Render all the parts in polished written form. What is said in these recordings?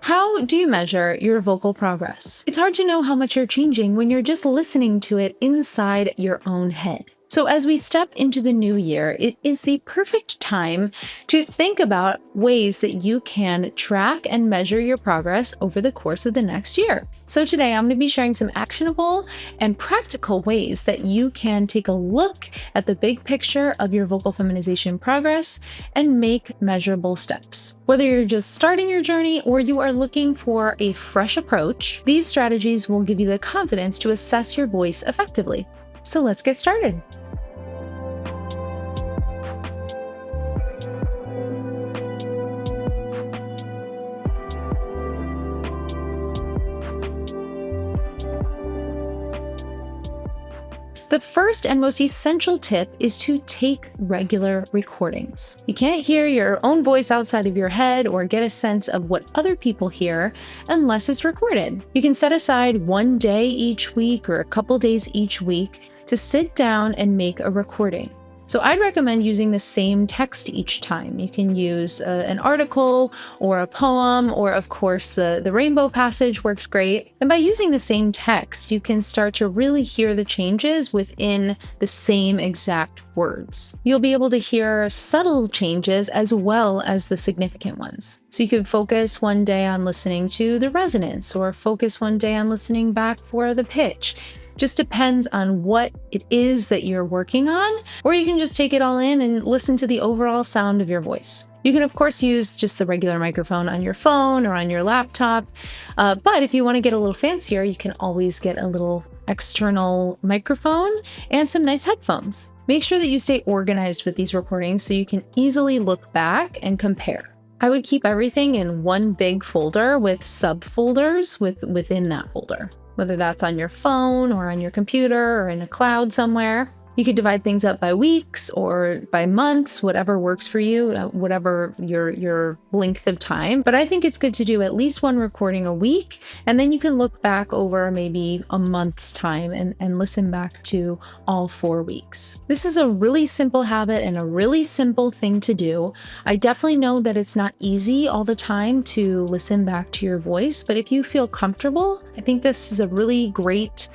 How do you measure your vocal progress? It's hard to know how much you're changing when you're just listening to it inside your own head. So as we step into the new year, it is the perfect time to think about ways that you can track and measure your progress over the course of the next year. So today I'm going to be sharing some actionable and practical ways that you can take a look at the big picture of your vocal feminization progress and make measurable steps. Whether you're just starting your journey or you are looking for a fresh approach, these strategies will give you the confidence to assess your voice effectively. So let's get started. The first and most essential tip is to take regular recordings. You can't hear your own voice outside of your head or get a sense of what other people hear unless it's recorded. You can set aside one day each week or a couple days each week to sit down and make a recording. So I'd recommend using the same text each time. You can use an article or a poem, or of course the rainbow passage works great. And by using the same text, you can start to really hear the changes within the same exact words. You'll be able to hear subtle changes as well as the significant ones. So you could focus one day on listening to the resonance, or focus one day on listening back for the pitch. Just depends on what it is that you're working on, or you can just take it all in and listen to the overall sound of your voice. You can of course use just the regular microphone on your phone or on your laptop, but if you want to get a little fancier, you can always get a little external microphone and some nice headphones. Make sure that you stay organized with these recordings so you can easily look back and compare. I would keep everything in one big folder with subfolders within that folder, whether that's on your phone or on your computer or in a cloud somewhere. You could divide things up by weeks or by months, whatever works for you, whatever your length of time. But I think it's good to do at least one recording a week, and then you can look back over maybe a month's time and listen back to all 4 weeks. This is a really simple habit and a really simple thing to do. I definitely know that it's not easy all the time to listen back to your voice, but if you feel comfortable, I think this is a really great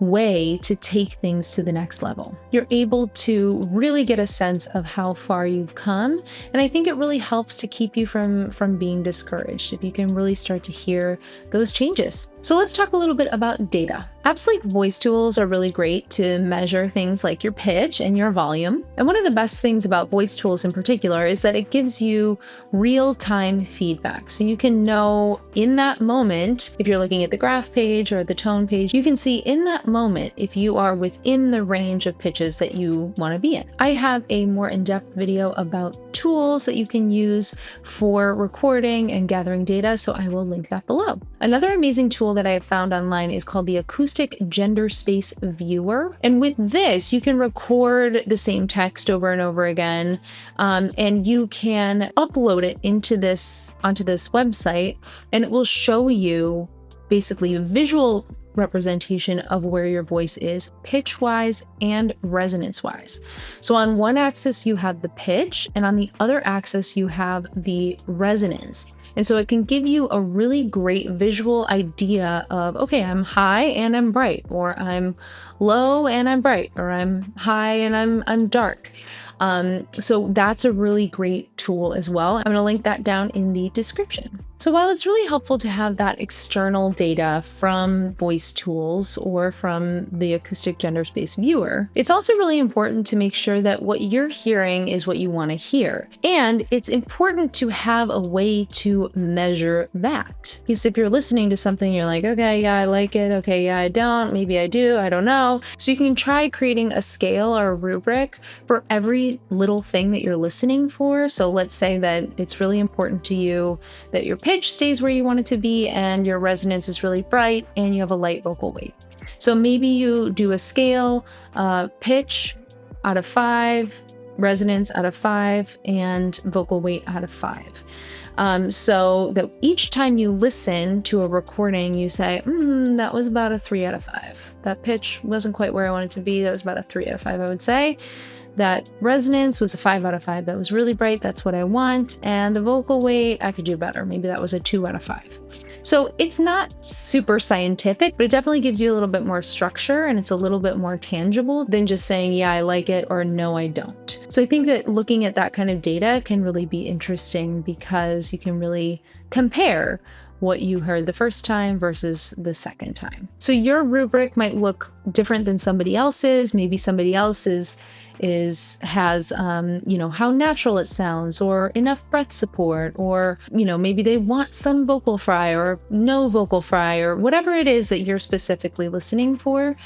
way to take things to the next level. You're able to really get a sense of how far you've come, and I think it really helps to keep you from being discouraged if you can really start to hear those changes. So let's talk a little bit about data. Apps like voice tools are really great to measure things like your pitch and your volume. And one of the best things about voice tools in particular is that it gives you real-time feedback. So you can know in that moment, if you're looking at the graph page or the tone page, you can see in that moment if you are within the range of pitches that you want to be in. I have a more in-depth video about tools that you can use for recording and gathering data, so I will link that below. Another amazing tool that I have found online is called the Acoustic Genderspace viewer. And with this, you can record the same text over and over again, and you can upload it onto this website, and it will show you basically a visual representation of where your voice is pitch-wise and resonance-wise. So on one axis you have the pitch, and on the other axis you have the resonance. And so it can give you a really great visual idea of, okay, I'm high and I'm bright, or I'm low and I'm bright, or I'm high and I'm dark. So that's a really great tool as well. I'm going to link that down in the description. So while it's really helpful to have that external data from voice tools or from the Acoustic Genderspace viewer, it's also really important to make sure that what you're hearing is what you want to hear. And it's important to have a way to measure that. Because if you're listening to something, you're like, okay, yeah, I like it. Okay, yeah, I don't. Maybe I do. I don't know. So you can try creating a scale or a rubric for every little thing that you're listening for. So let's say that it's really important to you that your pitch stays where you want it to be and your resonance is really bright and you have a light vocal weight. So maybe you do a scale, pitch out of 5, resonance out of 5, and vocal weight out of 5. So that each time you listen to a recording, you say, that was about a 3 out of 5. That pitch wasn't quite where I wanted it to be. That was about a 3 out of 5, I would say. that resonance was a 5 out of 5. That was really bright. That's what I want. And the vocal weight, I could do better. Maybe that was a 2 out of 5. So it's not super scientific, but it definitely gives you a little bit more structure and it's a little bit more tangible than just saying, yeah, I like it or no, I don't. So I think that looking at that kind of data can really be interesting because you can really compare what you heard the first time versus the second time. So your rubric might look different than somebody else's. Maybe somebody else's has how natural it sounds or enough breath support, or maybe they want some vocal fry or no vocal fry or whatever it is that you're specifically listening for.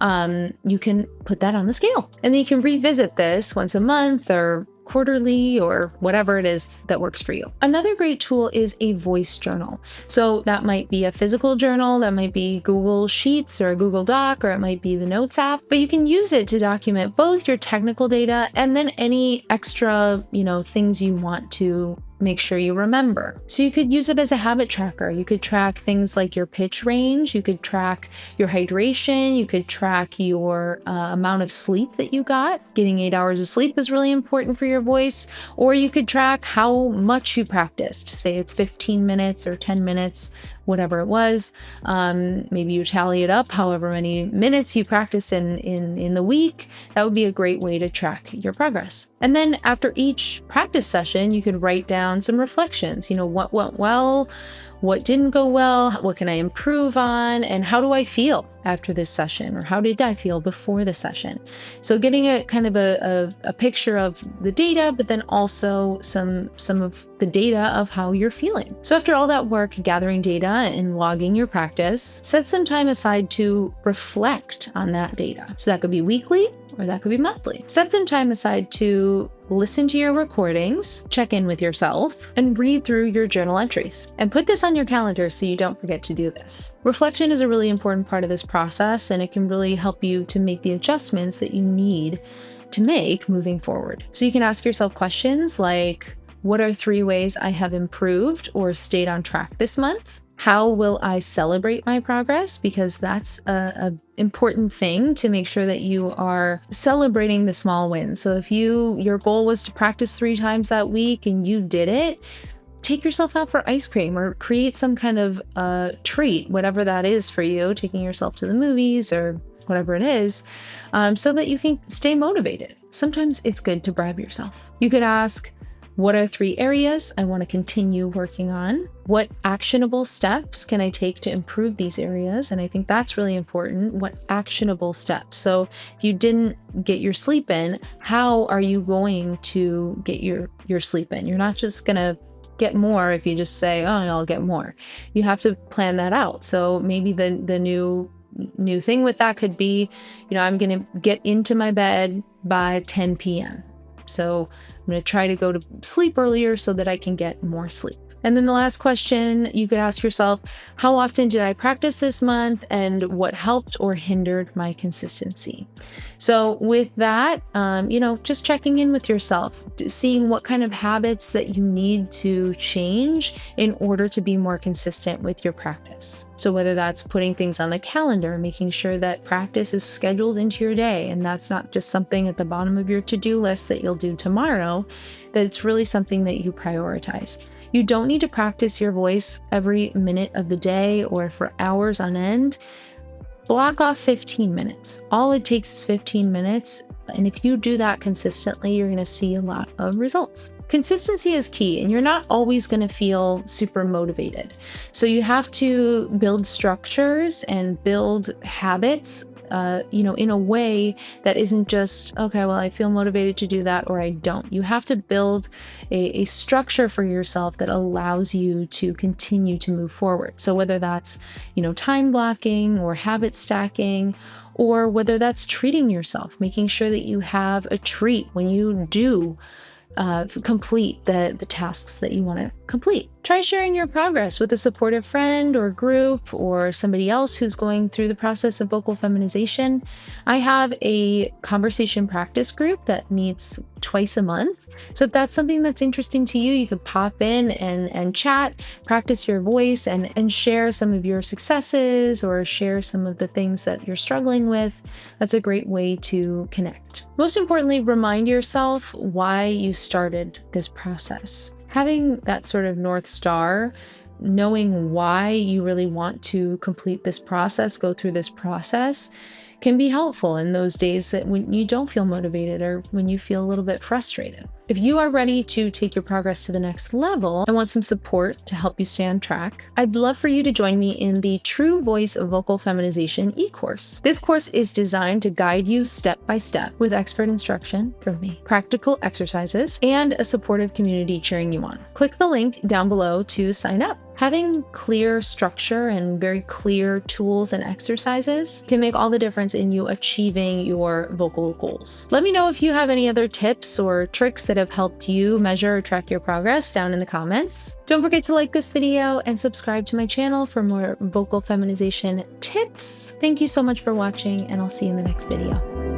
You can put that on the scale, and then you can revisit this once a month or quarterly or whatever it is that works for you. Another great tool is a voice journal. So that might be a physical journal, that might be Google Sheets or a Google Doc, or it might be the Notes app, but you can use it to document both your technical data and then any extra, things you want to make sure you remember. So you could use it as a habit tracker. You could track things like your pitch range, you could track your hydration, you could track your amount of sleep that you got. Getting 8 hours of sleep is really important for your voice. Or you could track how much you practiced. Say it's 15 minutes or 10 minutes, whatever it was. Maybe you tally it up, however many minutes you practice in the week. That would be a great way to track your progress. And then after each practice session, you could write down some reflections. What went well, what didn't go well, what can I improve on, and how do I feel after this session, or how did I feel before the session? So getting a kind of a picture of the data, but then also some of the data of how you're feeling. So after all that work gathering data and logging your practice, set some time aside to reflect on that data. So that could be weekly or that could be monthly. Set some time aside to listen to your recordings, check in with yourself, and read through your journal entries. And put this on your calendar so you don't forget to do this. Reflection is a really important part of this process, and it can really help you to make the adjustments that you need to make moving forward. So you can ask yourself questions like, what are 3 ways I have improved or stayed on track this month? How will I celebrate my progress? Because that's a important thing to make sure that you are celebrating the small wins. So if your goal was to practice 3 times that week and you did it, take yourself out for ice cream or create some kind of treat, whatever that is for you, taking yourself to the movies or whatever it is, so that you can stay motivated. Sometimes it's good to bribe yourself. You could ask, what are 3 areas I want to continue working on? What actionable steps can I take to improve these areas? And I think that's really important. What actionable steps? So if you didn't get your sleep in, how are you going to get your sleep in? You're not just going to get more if you just say, oh, I'll get more. You have to plan that out. So maybe the new thing with that could be, I'm going to get into my bed by 10 p.m. So I'm going to try to go to sleep earlier so that I can get more sleep. And then the last question you could ask yourself, how often did I practice this month and what helped or hindered my consistency? So with that, just checking in with yourself, seeing what kind of habits that you need to change in order to be more consistent with your practice. So whether that's putting things on the calendar, making sure that practice is scheduled into your day, and that's not just something at the bottom of your to-do list that you'll do tomorrow, that it's really something that you prioritize. You don't need to practice your voice every minute of the day or for hours on end. Block off 15 minutes. All it takes is 15 minutes. And if you do that consistently, you're going to see a lot of results. Consistency is key, and you're not always going to feel super motivated. So you have to build structures and build habits in a way that isn't just, okay, well, I feel motivated to do that or I don't. You have to build a structure for yourself that allows you to continue to move forward. So whether that's, time blocking or habit stacking, or whether that's treating yourself, making sure that you have a treat when you do complete the tasks that you want to complete. Try sharing your progress with a supportive friend or group or somebody else who's going through the process of vocal feminization. I have a conversation practice group that meets twice a month. So if that's something that's interesting to you, you could pop in and chat, practice your voice, and share some of your successes or share some of the things that you're struggling with. That's a great way to connect. Most importantly, remind yourself why you started this process. Having that sort of North Star, knowing why you really want to complete this process, go through this process, can be helpful in those days that when you don't feel motivated or when you feel a little bit frustrated. If you are ready to take your progress to the next level and want some support to help you stay on track, I'd love for you to join me in the True Voice of Vocal Feminization e-course. This course is designed to guide you step by step with expert instruction from me, practical exercises, and a supportive community cheering you on. Click the link down below to sign up. Having clear structure and very clear tools and exercises can make all the difference in you achieving your vocal goals. Let me know if you have any other tips or tricks that have helped you measure or track your progress down in the comments. Don't forget to like this video and subscribe to my channel for more vocal feminization tips. Thank you so much for watching, and I'll see you in the next video.